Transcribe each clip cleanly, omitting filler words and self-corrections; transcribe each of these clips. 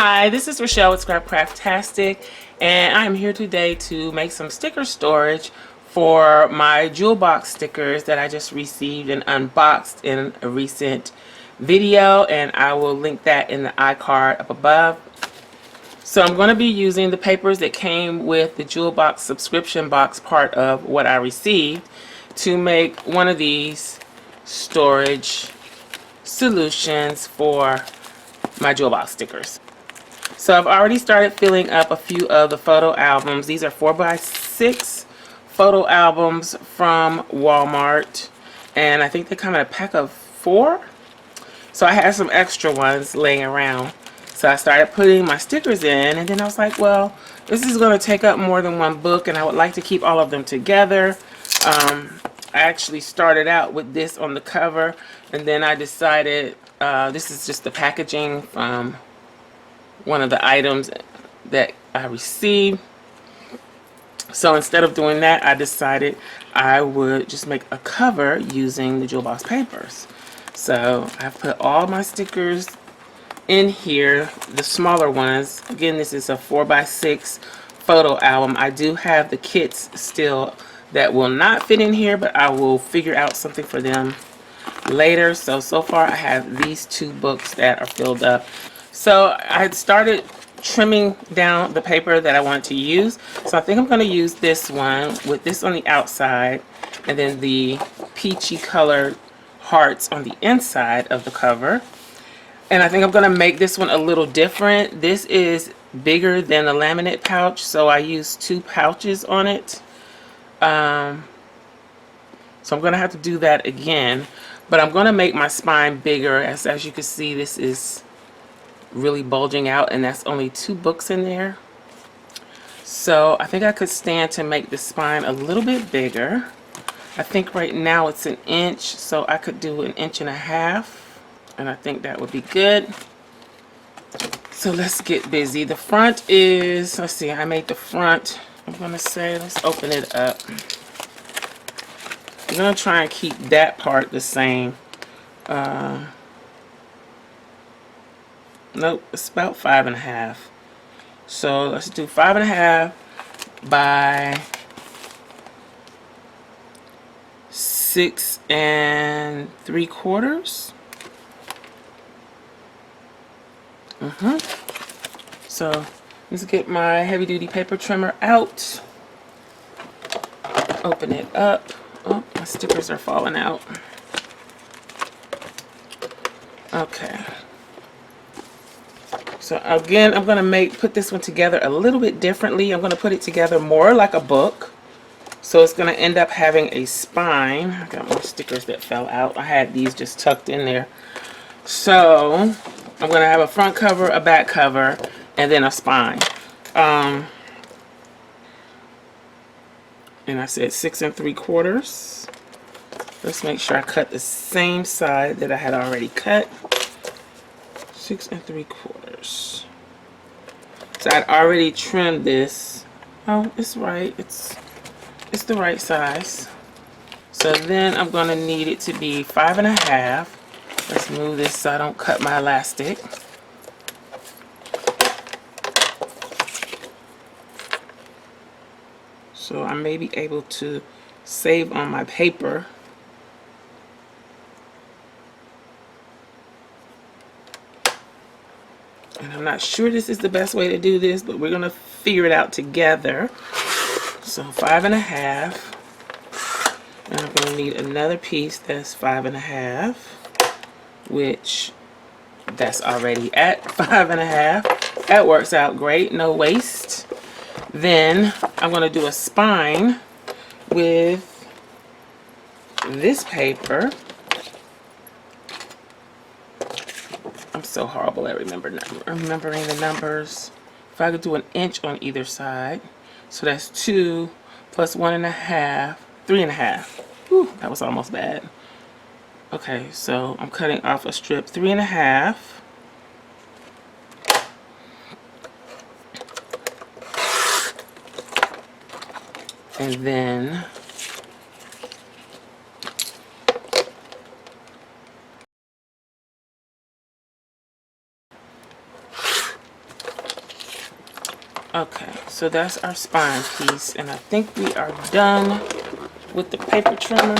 Hi, this is Rachelle with Scrapcraftastic, and I'm here today to make some sticker storage for my jewel box stickers that I just received and unboxed in a recent video, and I will link that in the iCard up above. So I'm going to be using the papers that came with the jewel box subscription box part of what I received to make one of these storage solutions for my jewel box stickers. So I've already started filling up a few of the photo albums. These are 4x6 photo albums from Walmart, and I think they come in a pack of 4. So I had some extra ones laying around. So I started putting my stickers in, and then I was like, well, this is going to take up more than one book, and I would like to keep all of them together. I actually started out with this on the cover, and then I decided this is just the packaging from one of the items that I received. So instead of doing that, I decided I would just make a cover using the jewel box papers. So I've put all my stickers in here, the smaller ones. Again, this is a 4x6 photo album. I do have the kits still that will not fit in here, but I will figure out something for them later. So far I have these 2 books that are filled up. So I had started trimming down the paper that I wanted to use. So I think I'm going to use this one with this on the outside and then the peachy colored hearts on the inside of the cover. And I think I'm going to make this one a little different. This is bigger than the laminate pouch, so I used 2 pouches on it. So I'm going to have to do that again. But I'm going to make my spine bigger. As you can see, this is really bulging out, and that's only 2 books in there. So I think I could stand to make the spine a little bit bigger. I think right now it's 1 inch, so I could do 1.5 inches, and I think that would be good. So let's get busy. The front is, let's see, I made the front, I'm gonna say, let's open it up. I'm gonna try and keep that part the same. Nope, it's about 5.5. So let's do 5.5 by 6 3/4. So let's get my heavy duty paper trimmer out. Open it up. Oh, my stickers are falling out. Okay. So again, I'm going to put this one together a little bit differently. I'm going to put it together more like a book. So it's going to end up having a spine. I got more stickers that fell out. I had these just tucked in there. So I'm going to have a front cover, a back cover, and then a spine. And I said 6 3/4. Let's make sure I cut the same side that I had already cut. 6 3/4. So I'd already trimmed this. Oh, it's right. It's the right size. So then I'm going to need it to be 5.5. Let's move this so I don't cut my elastic. So I may be able to save on my paper. And I'm not sure this is the best way to do this, but we're going to figure it out together. So 5.5. And I'm going to need another piece that's 5.5, which that's already at 5.5. That works out great, no waste. Then I'm going to do a spine with this paper. I'm so horrible at remembering the numbers. If I could do 1 inch on either side, so that's 2 plus 1.5, 3.5. Whew, that was almost bad. Okay, so I'm cutting off a strip 3.5. And then So that's our spine piece, and I think we are done with the paper trimmer.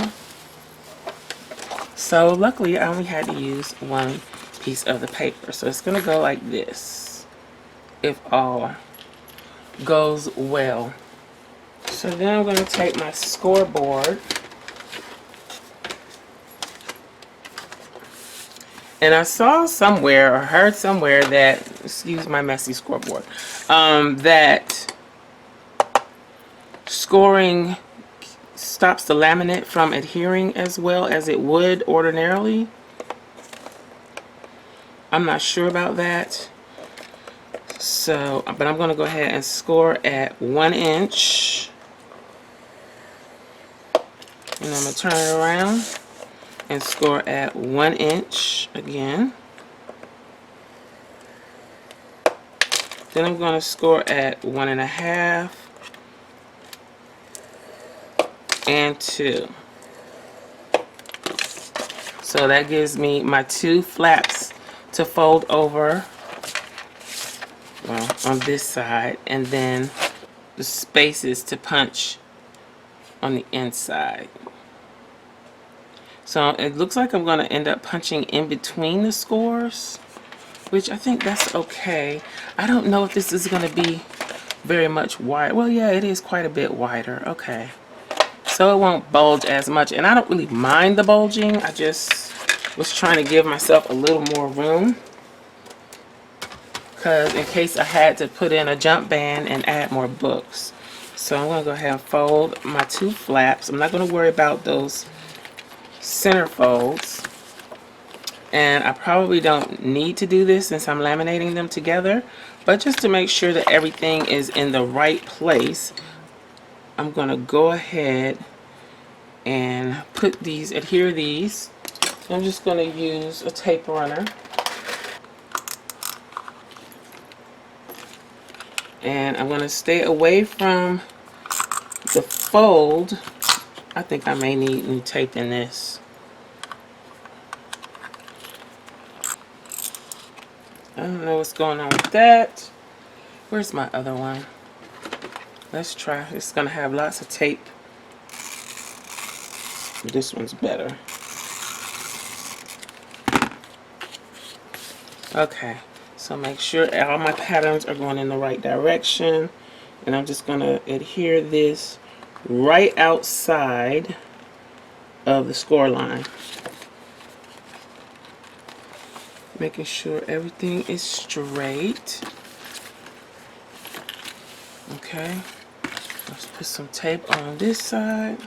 So luckily I only had to use one piece of the paper. So it's going to go like this, if all goes well. So then I'm going to take my scoreboard, and I saw somewhere or heard somewhere that, excuse my messy scoreboard, that scoring stops the laminate from adhering as well as it would ordinarily. I'm not sure about that. So, but I'm going to go ahead and score at 1 inch. And I'm going to turn it around and score at 1 inch again. Then I'm going to score at 1.5 and 2. So that gives me my 2 flaps to fold over, well, on this side, and then the spaces to punch on the inside. So it looks like I'm going to end up punching in between the scores, which I think that's okay. I don't know if this is going to be very much wide. Well, yeah, it is quite a bit wider. Okay. So it won't bulge as much, and I don't really mind the bulging. I just was trying to give myself a little more room, because in case I had to put in a jump band and add more books. So I'm going to go ahead and fold my 2 flaps. I'm not going to worry about those center folds, and I probably don't need to do this since I'm laminating them together, but just to make sure that everything is in the right place, I'm going to go ahead and put these, adhere these. I'm just going to use a tape runner, and I'm going to stay away from the fold. I think I may need new tape in this. I don't know what's going on with that. Where's my other one? Let's try. It's going to have lots of tape. This one's better. Okay, so make sure all my patterns are going in the right direction, and I'm just going to adhere this right outside of the score line, making sure everything is straight. Okay, let's put some tape on this side.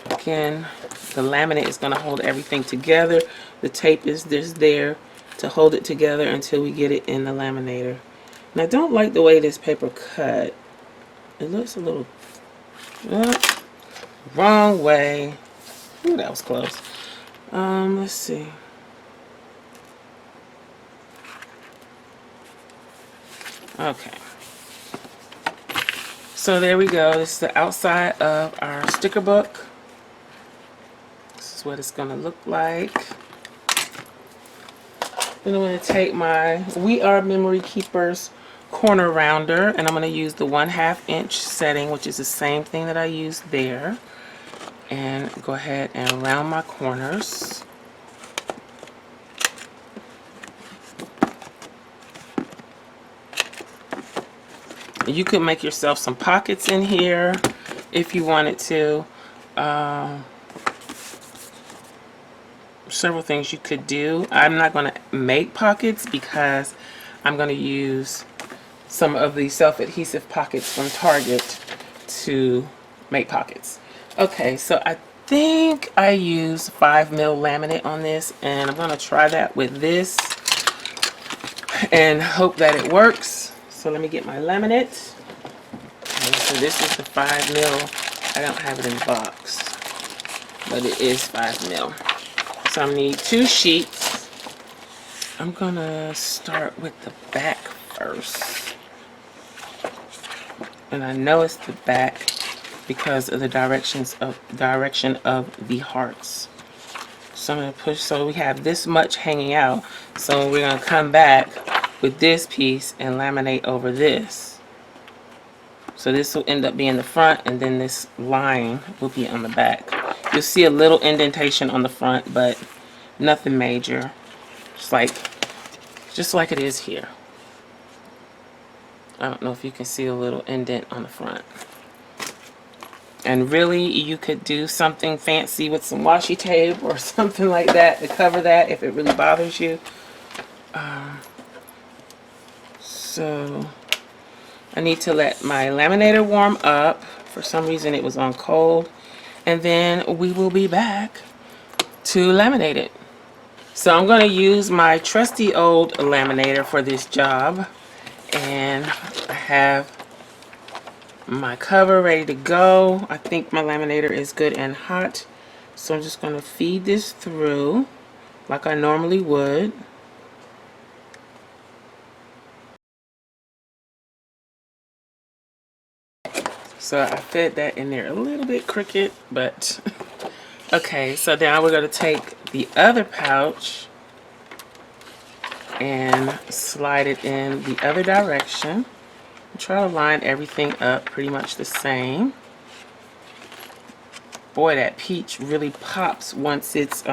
Again, the laminate is going to hold everything together. The tape is just there to hold it together until we get it in the laminator. And I don't like the way this paper cut. It looks a little wrong way. Ooh, that was close. Let's see. Okay. So there we go. This is the outside of our sticker book. This is what it's going to look like. Then I'm going to take my We Are Memory Keepers corner rounder, and I'm going to use the 1/2 inch setting, which is the same thing that I used there, and go ahead and round my corners. You could make yourself some pockets in here if you wanted to. Several things you could do. I'm not going to make pockets because I'm going to use some of the self-adhesive pockets from Target to make pockets. Okay, so I think I use 5mm laminate on this, and I'm going to try that with this and hope that it works. So let me get my laminate. Okay, so this is the 5mm. I don't have it in the box, but it is 5mm. So I need 2 sheets. I'm gonna start with the back first. And I know it's the back because of the direction of the hearts. So So I'm going to push so we have this much hanging out. So we're going to come back with this piece and laminate over this. So this will end up being the front, and then this line will be on the back. You'll see a little indentation on the front, but nothing major. Just like it is here. I don't know if you can see a little indent on the front. And really, you could do something fancy with some washi tape or something like that to cover that if it really bothers you. So I need to let my laminator warm up. For some reason it was on cold. And then we will be back to laminate it. So I'm going to use my trusty old laminator for this job. And I have my cover ready to go. I think my laminator is good and hot. So I'm just going to feed this through like I normally would. So I fed that in there a little bit crooked, but okay. So now we're going to take the other pouch and slide it in the other direction. Try to line everything up pretty much the same. Boy, that peach really pops once it's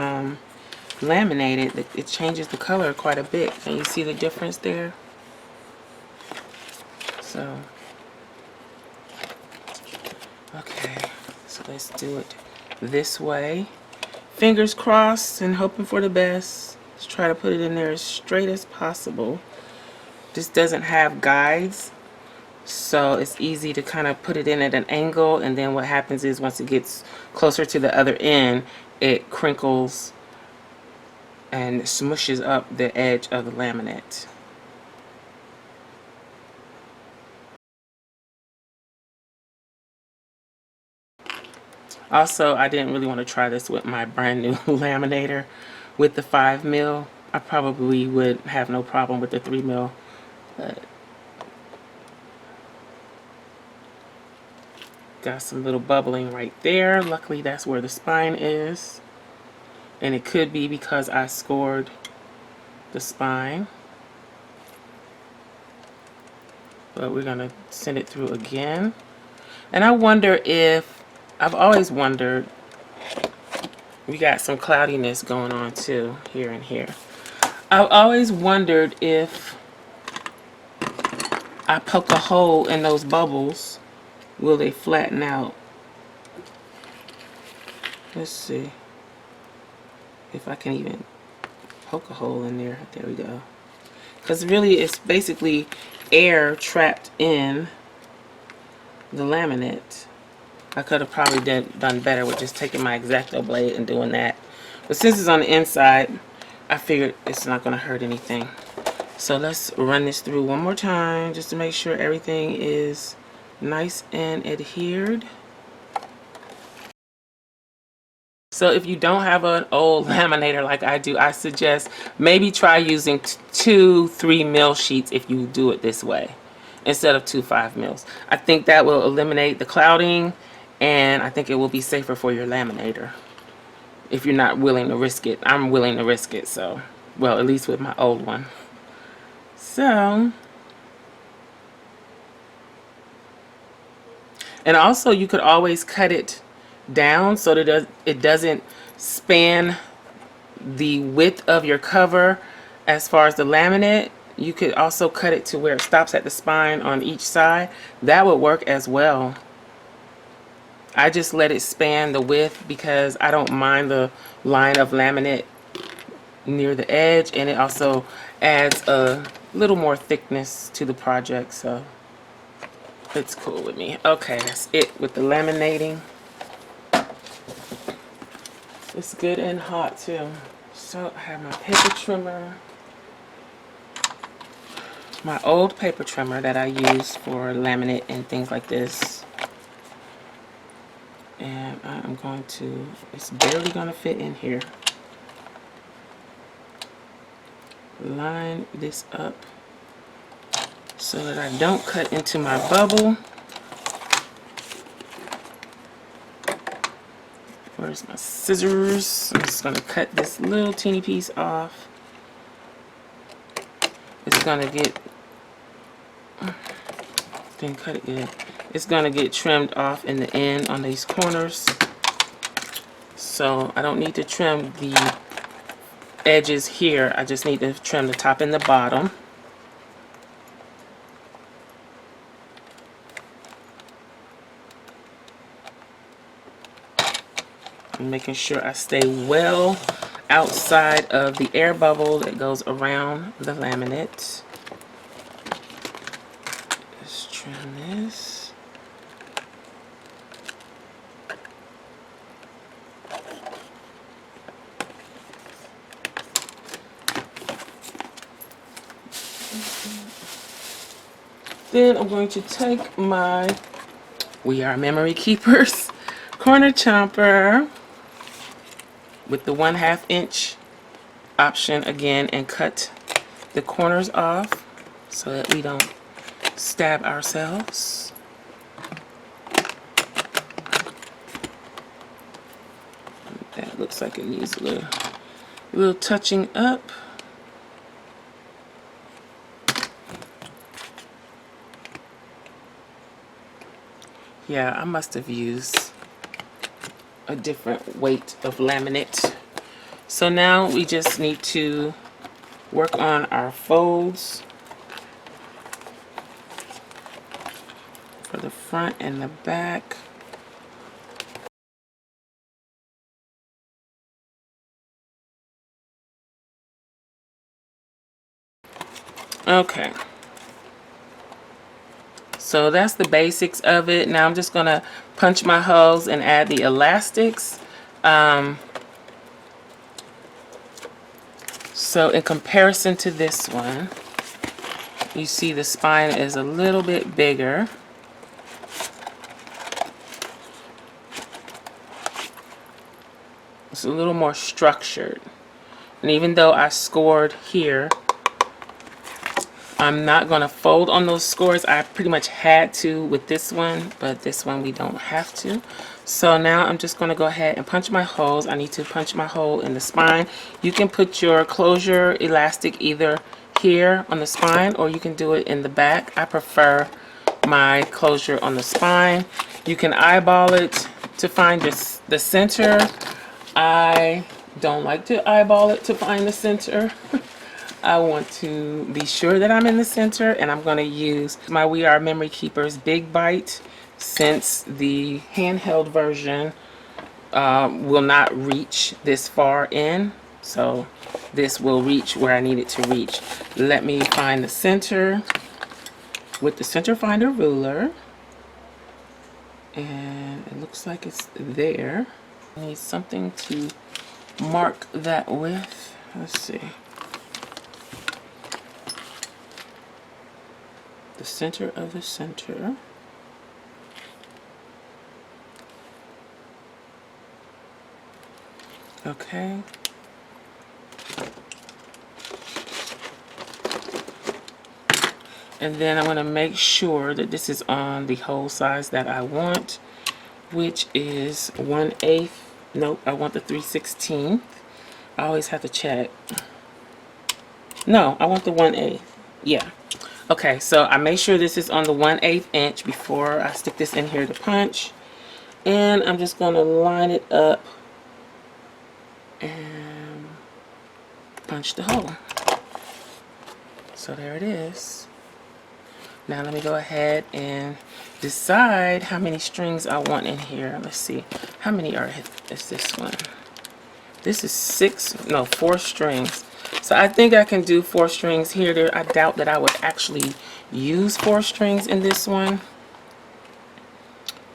laminated. It changes the color quite a bit. Can you see the difference there? So, okay, so let's do it this way. Fingers crossed and hoping for the best. Let's try to put it in there as straight as possible. This doesn't have guides, so it's easy to kind of put it in at an angle, and then what happens is once it gets closer to the other end, it crinkles and smushes up the edge of the laminate. Also, I didn't really want to try this with my brand new laminator with the 5mm. I probably would have no problem with the 3mm, but got some little bubbling right there. Luckily, that's where the spine is. And it could be because I scored the spine. But we're going to send it through again. And I wonder if, I've always wondered, we got some cloudiness going on too, here and here. I've always wondered if I poke a hole in those bubbles, will they flatten out? Let's see if I can even poke a hole in there. There we go. Because really it's basically air trapped in the laminate. I could have probably done better with just taking my X-Acto blade and doing that. But since it's on the inside, I figured it's not going to hurt anything. So let's run this through one more time just to make sure everything is nice and adhered. So if you don't have an old laminator like I do, I suggest maybe try using 2 3mm sheets if you do it this way instead of 2 5mm. I think that will eliminate the clouding, and I think it will be safer for your laminator if you're not willing to risk it. I'm willing to risk it, so, well, at least with my old one. So, and also you could always cut it down so that it doesn't span the width of your cover as far as the laminate. You could also cut it to where it stops at the spine on each side. That would work as well. I just let it span the width because I don't mind the line of laminate near the edge, and it also adds a little more thickness to the project, so it's cool with me. Okay, that's it with the laminating. It's good and hot too. So I have my paper trimmer, my old paper trimmer that I use for laminate and things like this. And I'm going to, it's barely going to fit in here. Line this up so that I don't cut into my bubble. Where's my scissors? I'm just going to cut this little teeny piece off. It's going to get, didn't cut it good. It's going to get trimmed off in the end on these corners. So I don't need to trim the edges here. I just need to trim the top and the bottom. I'm making sure I stay well outside of the air bubble that goes around the laminate. Let's trim this. Then I'm going to take my We Are Memory Keepers corner chomper with the 1/2 inch option again and cut the corners off so that we don't stab ourselves. That looks like it needs a little touching up. Yeah, I must have used a different weight of laminate. So now we just need to work on our folds for the front and the back. Okay. So that's the basics of it. Now I'm just going to punch my holes and add the elastics. So in comparison to this one, you see the spine is a little bit bigger. It's a little more structured. And even though I scored here, I'm not going to fold on those scores. I pretty much had to with this one, but this one we don't have to. So now I'm just going to go ahead and punch my holes. I need to punch my hole in the spine. You can put your closure elastic either here on the spine or you can do it in the back. I prefer my closure on the spine. You can eyeball it to find the center. I don't like to eyeball it to find the center. I want to be sure that I'm in the center, and I'm going to use my We Are Memory Keepers Big Bite, since the handheld version will not reach this far in. So this will reach where I need it to reach. Let me find the center with the center finder ruler. And it looks like it's there. I need something to mark that with. Let's see. The center of the center. Okay. And then I'm going to make sure that this is on the hole size that I want, which is 1/8. Nope, I want the 3/16. I always have to check. No, I want the 1/8. Yeah. Okay, so I make sure this is on the 1/8 inch before I stick this in here to punch. And I'm just going to line it up and punch the hole. So there it is. Now let me go ahead and decide how many strings I want in here. Let's see. How many is this one? This is 4 strings. So I think I can do 4 strings here. I doubt that I would actually use 4 strings in this one.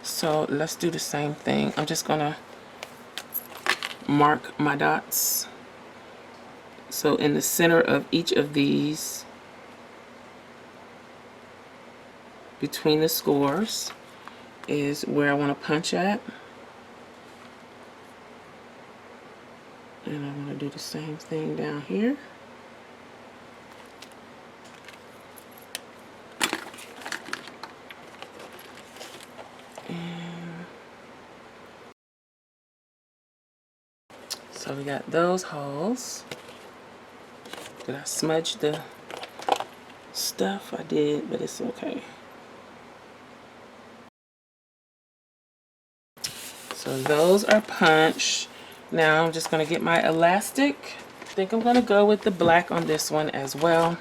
So let's do the same thing. I'm just gonna mark my dots. So in the center of each of these, between the scores, is where I want to punch at. And I'm going to do the same thing down here. So we got those holes. Did I smudge the stuff? I did, but it's okay. So those are punched. Now I'm just going to get my elastic. I think I'm going to go with the black on this one as well.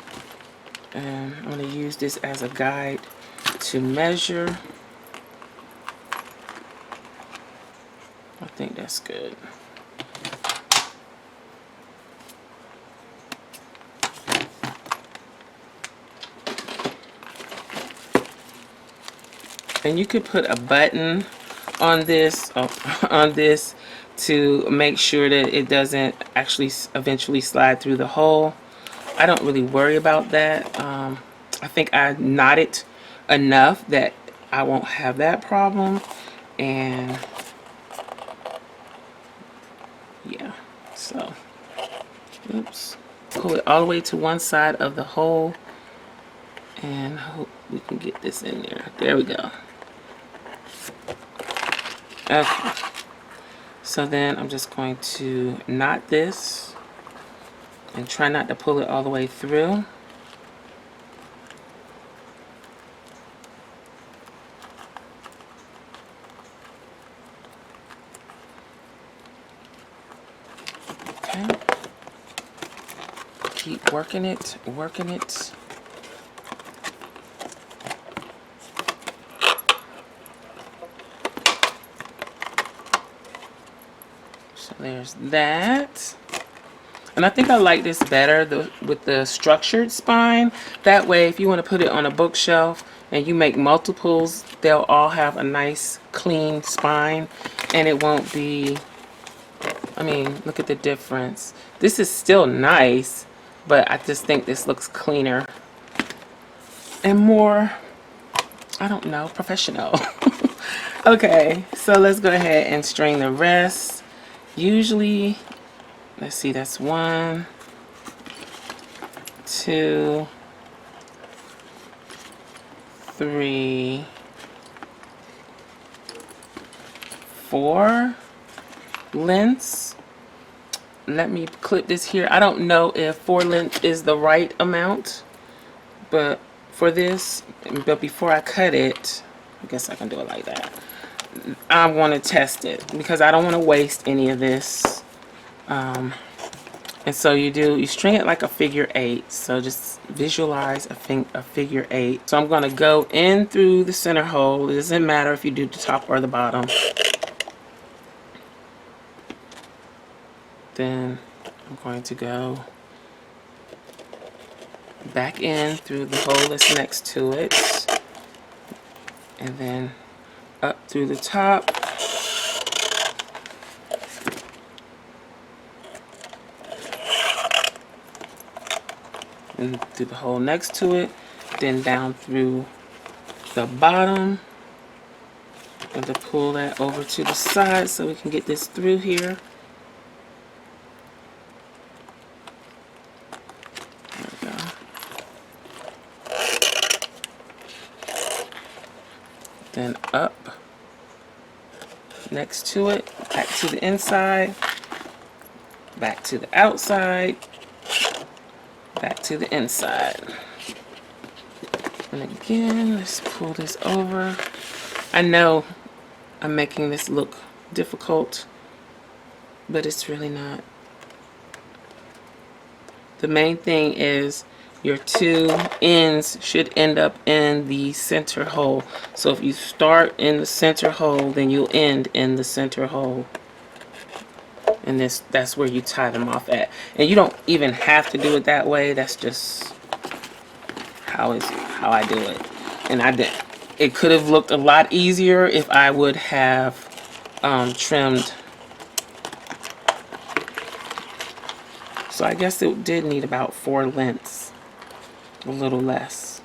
And I'm going to use this as a guide to measure. I think that's good. And you could put a button on this to make sure that it doesn't actually eventually slide through the hole. I don't really worry about that. I think I knot it enough that I won't have that problem. And yeah, so oops, pull it all the way to one side of the hole and hope we can get this in there. There we go. Okay, so then I'm just going to knot this and try not to pull it all the way through. Okay, keep working it, working it. So there's that. And I think I like this better with the structured spine. That way, if you want to put it on a bookshelf and you make multiples, they'll all have a nice clean spine and it won't be, I mean, look at the difference. This is still nice, but I just think this looks cleaner and more, I don't know, professional. Okay, so let's go ahead and string the rest. Usually, let's see, that's 1, 2, 3, 4 lengths. Let me clip this here. I don't know if 4 lengths is the right amount, but for this, but before I cut it, I guess I can do it like that. I want to test it because I don't want to waste any of this. And so you string it like a figure 8. So just visualize a figure 8. So I'm going to go in through the center hole. It doesn't matter if you do the top or the bottom. Then I'm going to go back in through the hole that's next to it. And then up through the top. And through the hole next to it, then down through the bottom. I'm going to pull that over to the side so we can get this through here. There we go. Then up next to it, back to the inside, back to the outside, back to the inside. And again, let's pull this over. I know I'm making this look difficult, but it's really not. The main thing is your 2 ends should end up in the center hole. So if you start in the center hole, then you'll end in the center hole. And that's where you tie them off at. And you don't even have to do it that way. That's just how I do it. And it could have looked a lot easier if I would have trimmed. So I guess it did need about 4 lengths, a little less.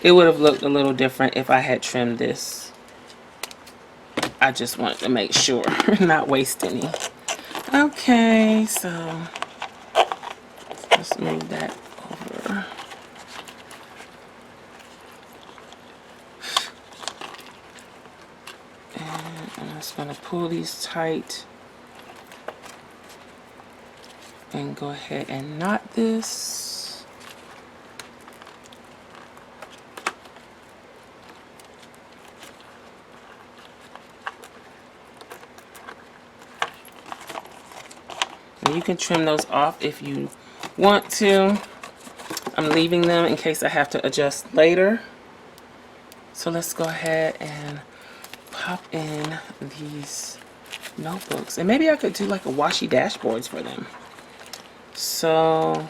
It would have looked a little different if I had trimmed this. I just wanted to make sure, not waste any. Okay, so let's move that over. And I'm just going to pull these tight. and go ahead and knot this. And you can trim those off if you want to. I'm leaving them in case I have to adjust later. So let's go ahead and pop in these notebooks. And maybe I could do like a washi dashboards for them. So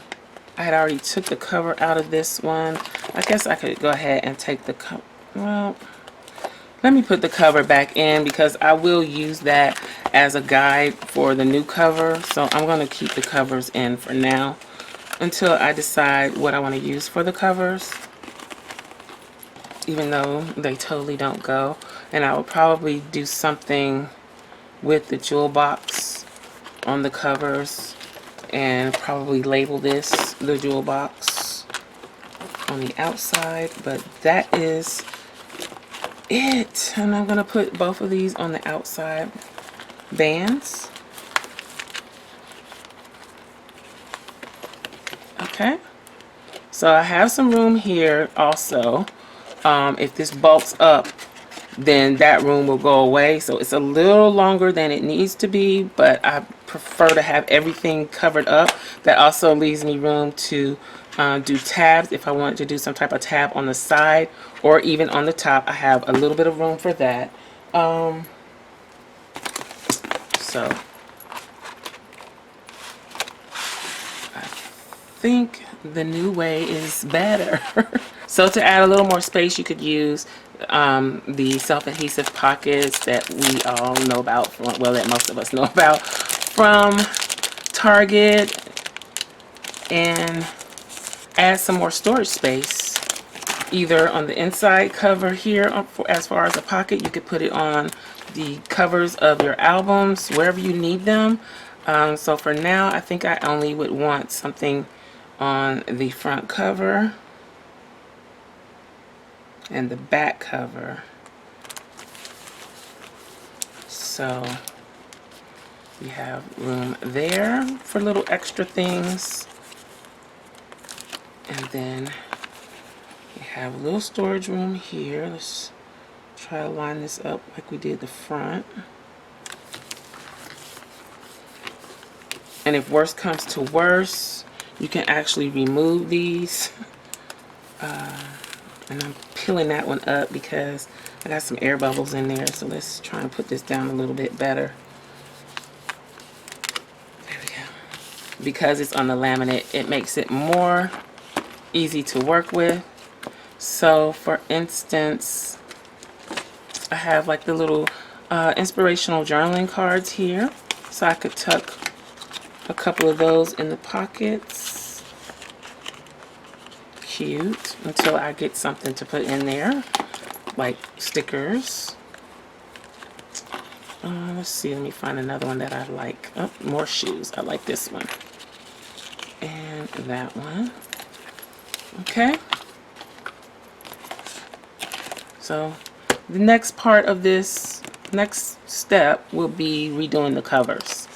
I had already took the cover out of this one. I guess I could go ahead and take the cover. Well, let me put the cover back in because I will use that as a guide for the new cover. So I'm going to keep the covers in for now until I decide what I want to use for the covers, even though they totally don't go. And I will probably do something with the jewel box on the covers and probably label this the jewel box on the outside. But that is it. And I'm going to put both of these on the outside bands. Okay, so I have some room here also. If this bulks up, then that room will go away. So it's a little longer than it needs to be, but I prefer to have everything covered up. That also leaves me room to do tabs if I want to do some type of tab on the side or even on the top. I have a little bit of room for that. So I think the new way is better. So to add a little more space, you could use the self-adhesive pockets that we all know about, well, that most of us know about from Target, and add some more storage space either on the inside cover here. As far as a pocket, you could put it on the covers of your albums wherever you need them. So for now, I think I only would want something on the front cover and the back cover. So we have room there for little extra things. And then we have a little storage room here. Let's try to line this up like we did the front. And if worse comes to worse, you can actually remove these. And I'm peeling that one up because I got some air bubbles in there. So let's try and put this down a little bit better. There we go. Because it's on the laminate, it makes it more easy to work with. So for instance, I have like the little inspirational journaling cards here. So I could tuck a couple of those in the pockets. Cute, until I get something to put in there, like stickers. Let's see, let me find another one that I like. Oh, more shoes. I like this one. And that one. Okay. So the next part of this, next step will be redoing the covers.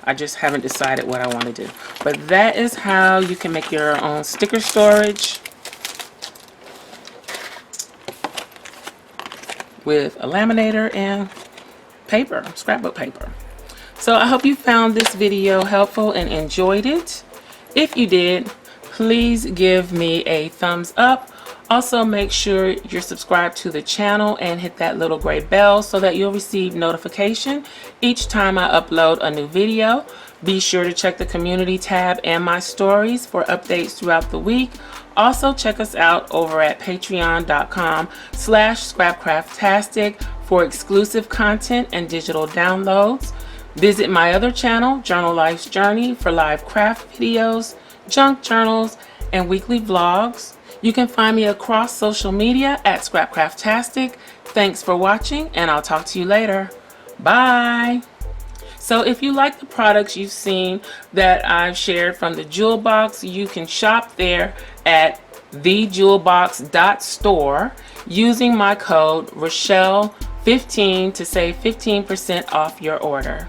I just haven't decided what I want to do. But that is how you can make your own sticker storage with a laminator and paper, scrapbook paper. So I hope you found this video helpful and enjoyed it. If you did, please give me a thumbs up. Also, make sure you're subscribed to the channel and hit that little gray bell so that you'll receive notification each time I upload a new video. Be sure to check the community tab and my stories for updates throughout the week. Also, check us out over at patreon.com/Scrapcraftastic for exclusive content and digital downloads. Visit my other channel, Journal Life's Journey, for live craft videos, junk journals, and weekly vlogs. You can find me across social media at Scrapcraftastic. Thanks for watching, and I'll talk to you later. Bye! So if you like the products you've seen that I've shared from the Jewel Box, you can shop there at thejewelbox.store using my code Rachelle15 to save 15% off your order.